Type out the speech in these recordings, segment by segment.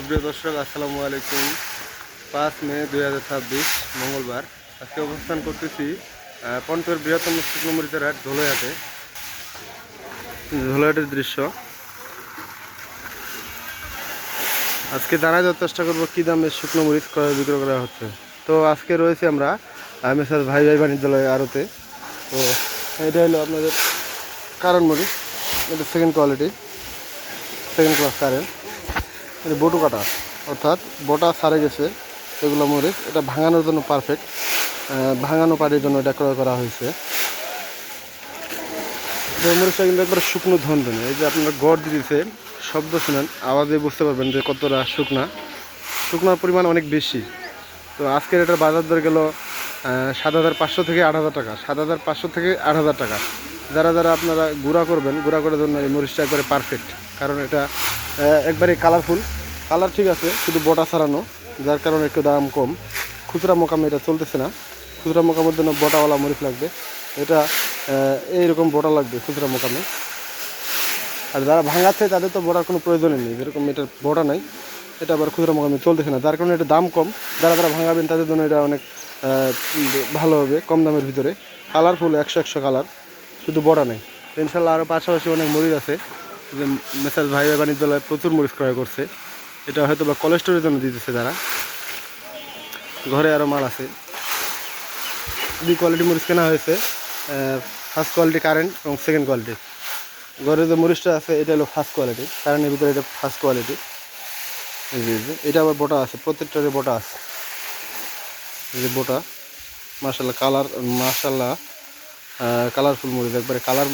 সুপ্রিয় দর্শক, আসসালামু আলাইকুম। 5 মে 2026 মঙ্গলবার। আজকে অবস্থান করতেছি পন্টুয়ার বৃহত্তম শুকনো মরিচের হাট ধুলাইহাটে। ধুলাইহাটের দৃশ্য আজকে জানা যাওয়ার চেষ্টা করবো কী দামে শুকনো মরিচ ক্রয় বিক্রয় করা হচ্ছে। তো আজকে রয়েছে আমরা মেসার্স ভাই ভাই বাণিজ্যালয় আড়তে। তো এটা হলো আপনাদের কারণ মরিচ, এটা second quality, second class current. এটা বটু কাটা, অর্থাৎ বটা সারে গেছে এগুলো মরিচ। এটা ভাঙানোর জন্য পারফেক্ট, ভাঙানো পাটির জন্য এটা ক্রয় করা হয়েছে। মরিচটা কিন্তু একবার শুকনো ধনধনে। এই যে আপনারা গড় দিতেছে, শব্দ শুনেন, আওয়াজে বুঝতে পারবেন যে কতটা শুকনার পরিমাণ অনেক বেশি। তো আজকের এটার বাজার দর গেল 7,500 থেকে 8,000 টাকা, 7,500 থেকে 8,000 টাকা। যারা যারা আপনারা গুঁড়া করবেন, গুঁড়া করার জন্য এই মরিচটা একবারে পারফেক্ট, কারণ এটা একবারে কালারফুল, কালার ঠিক আছে, শুধু বটা ছাড়ানো, যার কারণে একটু দাম কম। খুচরা মোকামে এটা চলতেছে না, খুচরা মোকামের জন্য বটাওয়ালা মরিচ লাগবে। এটা এইরকম বটা লাগবে খুচরা মোকামে। আর যারা ভাঙাচ্ছে তাদের তো বটার কোনো প্রয়োজনই নেই, যেরকম এটার বটা নাই, এটা আবার খুচরা মোকামে চলতেছে না, যার কারণে এটা দাম কম। যারা যারা ভাঙাবেন তাদের জন্য এটা অনেক ভালো হবে, কম দামের ভিতরে। কালারফুল, 100 কালার, শুধু বটা নেই। ইনশাল্লাহ আরও পাশাপাশি অনেক মরিচ আছে যে মেসার্স ভাই ভাই বাণিজ্যালয় প্রচুর মরিচ ক্রয় করছে। এটা হয়তো বা কোলেস্টোরের জন্য দিতেছে যারা, ঘরে আরও মাল আছে। 2 কোয়ালিটি মরিচ কেনা হয়েছে, ফার্স্ট কোয়ালিটি কারেন্ট এবং সেকেন্ড কোয়ালিটি। ঘরে যে মরিচটা আছে এটা হলো ফার্স্ট কোয়ালিটি, কারেন্টের ভিতরে এটা ফার্স্ট কোয়ালিটি। এই যে এটা আবার বোটা আছে, প্রত্যেকটারে বোটা আছে। এই যে বোটা, মাশাল্লাহ কালার, মাশাল্লাহ কালারফুল মরিচ, একবারে কালার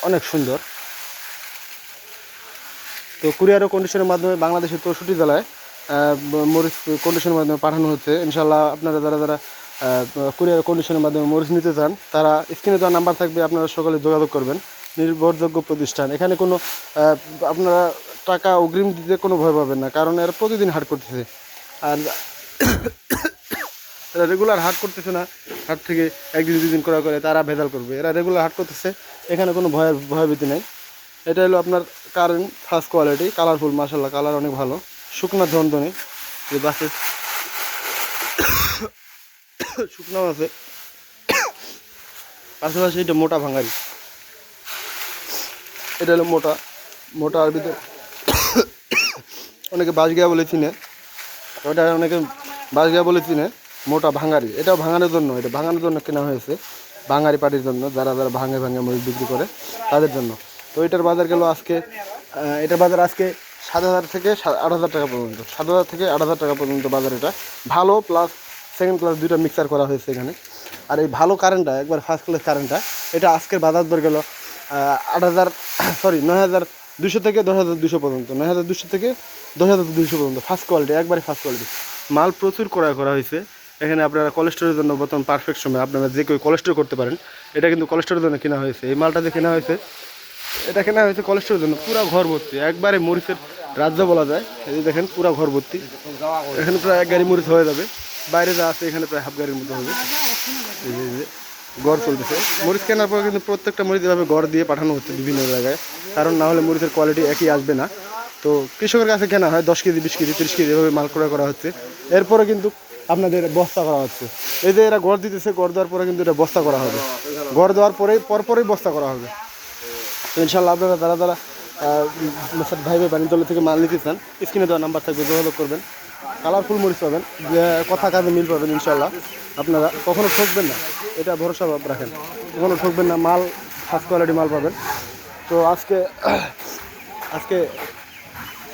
অনেক সুন্দর। তো কুরিয়ার ও কন্ডিশনের মাধ্যমে বাংলাদেশের 64 জেলায় মরিচ কন্ডিশনের মাধ্যমে পাঠানো হচ্ছে। ইনশাল্লাহ আপনারা যারা যারা কুরিয়ার কন্ডিশনের মাধ্যমে মরিচ নিতে চান, তারা স্ক্রিনে দেওয়া নাম্বার থাকবে, আপনারা সকলে যোগাযোগ করবেন। নির্ভরযোগ্য প্রতিষ্ঠান, এখানে কোনো আপনারা টাকা অগ্রিম দিতে কোনো ভয় পাবেন না, কারণ এরা প্রতিদিন হাট করতেছে। আর এরা রেগুলার হাট করতেছে না, হাট থেকে একদিন দুদিন করে তারা ভেজাল করবে। এরা রেগুলার হাট করতেছে, এখানে কোনো ভয়ভীতি নেই। এটা হলো আপনার কারেন্ট ফার্স্ট কোয়ালিটি, কালারফুল, মাশাল্লাহ কালার অনেক ভালো, শুকনা ধনধনে। যে বাসে শুকনাও আছে, পাশাপাশি এটা মোটা ভাঙারি। এটা হলো মোটা আর ভিতরে অনেকে বাঁশগিয়া বলে চিনে, ওটা অনেকে বাঁশগিয়া বলে চিনে, মোটা ভাঙারি। এটাও ভাঙানোর জন্য, এটা ভাঙানোর জন্য কেনা হয়েছে, ভাঙারি পাটির জন্য, যারা যারা ভাঙে মরিচ বিক্রি করে তাদের জন্য। তো এটার বাজার গেল আজকে, এটার বাজার আজকে 7,000 থেকে 8,000 টাকা পর্যন্ত, 7,000 থেকে 8,000 টাকা পর্যন্ত বাজার। এটা ভালো প্লাস সেকেন্ড ক্লাস দুইটা মিক্সার করা হয়েছে এখানে। আর এই ভালো কারেন্টটা, একবার ফার্স্ট ক্লাস কারেন্টটা, এটা আজকের বাজার দর গেল 9,200 থেকে 10,200 পর্যন্ত, 9,200 থেকে 10,200 পর্যন্ত, ফার্স্ট কোয়ালিটি, একবারে ফার্স্ট কোয়ালিটি মাল প্রচুর ক্রয় করা হয়েছে। এখানে আপনারা কোলেস্টোরের জন্য বর্তমান পারফেক্ট সময়, আপনারা যে কেউ কোলেস্টোর করতে পারেন। এটা কিন্তু কোলেস্টোরের জন্য কেনা হয়েছে, এই মালটা যে কেনা হয়েছে, এটা কেনা হয়েছে কোলেস্টোরের জন্য। পুরা ঘর ভর্তি, একবারে মরিচের রাজ্য বলা যায়। এই যে দেখেন পুরা ঘর ভর্তি, এখানে প্রায় 1 গাড়ি মরিচ হয়ে যাবে। বাইরে যা আছে এখানে প্রায় হাফ গাড়ির মতো হবে। এই যে গড় চলতেছে, মরিচ কেনার পর কিন্তু প্রত্যেকটা মরিচ এভাবে গড় দিয়ে পাঠানো হচ্ছে বিভিন্ন জায়গায়, কারণ না হলে মরিচের কোয়ালিটি একই আসবে না। তো কৃষকের কাছে কেনা হয় 10 কেজি, 20 কেজি, 30 কেজি এভাবে মাল ক্রয় করা হচ্ছে। এরপরে কিন্তু আপনাদের বস্তা করা হচ্ছে। এই যে এরা গড় দিতেছে, গড় দেওয়ার পরে কিন্তু এটা বস্তা করা হবে, গড় দেওয়ার পরপরই বস্তা করা হবে। তো ইনশাল্লাহ আপনারা যারা যারা ভাই ভাই বাণিজ্যালয় থেকে মাল নিতে চান, স্ক্রিনে দেওয়া নাম্বার থাকবে, যোগাযোগ করবেন। কালারফুল মরিচ পাবেন, কথা কাজে মিল পাবেন। ইনশাল্লাহ আপনারা কখনো ঠকবেন না, এটা ভরসা রাখেন, কখনো ঠকবেন না, মাল ফার্স্ট কোয়ালিটি মাল পাবেন। তো আজকে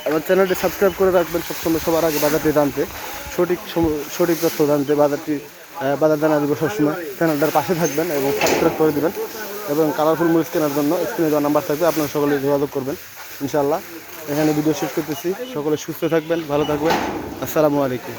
আমার চ্যানেলটি সাবস্ক্রাইব করে রাখবেন সবসময়, সবার আগে বাজারটি জানতে, সঠিক তথ্য জানতে। বাজার জানা দেবো সবসময়, চ্যানেলটার পাশে থাকবেন এবং সাবস্ক্রাইব করে দেবেন। এবং কালারফুল মরিচ কেনার জন্য স্ক্রিনে দেওয়া নাম্বার থাকবে, আপনারা সকলে যোগাযোগ করবেন। ইনশাআল্লাহ এখানে ভিডিও শেষ করতেছি। সকলে সুস্থ থাকবেন, ভালো থাকবেন। আসসালামু আলাইকুম।